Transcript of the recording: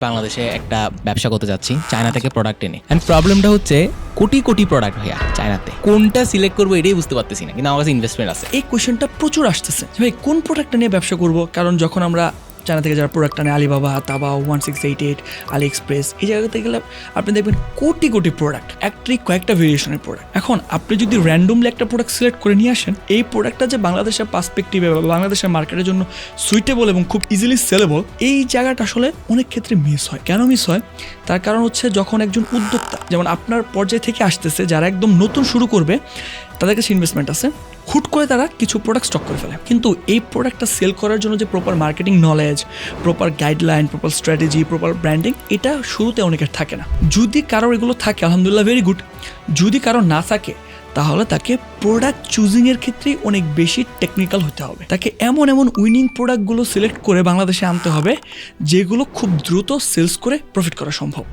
বাংলাদেশে একটা ব্যবসা করতে যাচ্ছি চায়না থেকে প্রোডাক্ট এনে, এন্ড প্রবলেমটা হচ্ছে কোটি কোটি প্রোডাক্ট ভাইয়া চায়নাতে, কোনটা সিলেক্ট করবো এটাই বুঝতে পারতেছি না, কিন্তু আমার কাছে ইনভেস্টমেন্ট আছে। এই কোয়েশ্চেনটা প্রচুর আসতেছে ভাই কোন প্রোডাক্টটা নিয়ে ব্যবসা করব। কারণ যখন আমরা চায়না থেকে যারা প্রোডাক্ট আনে, আলিবাবা, তাবা, 1688, আলি এক্সপ্রেস, এই জায়গাতে গেলে আপনি দেখবেন কোটি কোটি প্রোডাক্ট, একটি কয়েকটা ভেরিয়েশনের প্রোডাক্ট। এখন আপনি যদি র্যান্ডমলি একটা প্রোডাক্ট সিলেক্ট করে নিয়ে আসেন, এই প্রোডাক্টটা যে বাংলাদেশের পার্সপেক্টিভে বা বাংলাদেশের মার্কেটের জন্য সুইটেবল এবং খুব ইজিলি সেলেবল, এই জায়গাটা আসলে অনেক ক্ষেত্রে মিস হয়। কেন মিস হয়? তার কারণ হচ্ছে যখন একজন উদ্যোক্তা, যেমন আপনার পর্যায় থেকে আসতেছে, যারা একদম নতুন শুরু করবে, তাদের কাছে ইনভেস্টমেন্ট আছে, হুট করে তারা কিছু প্রোডাক্ট স্টক করে ফেলে। কিন্তু এই প্রোডাক্টটা সেল করার জন্য যে proper marketing knowledge, proper guideline, proper strategy, proper branding, এটা শুরুতে অনেকের থাকে না। যদি কারোর এগুলো থাকে আলহামদুলিল্লাহ ভেরি গুড, যদি কারোর না থাকে তাহলে তাকে প্রোডাক্ট চুজিংয়ের ক্ষেত্রেই অনেক বেশি টেকনিক্যাল হতে হবে। তাকে এমন এমন উইনিং প্রোডাক্টগুলো সিলেক্ট করে বাংলাদেশে আনতে হবে যেগুলো খুব দ্রুত সেলস করে প্রফিট করা সম্ভব।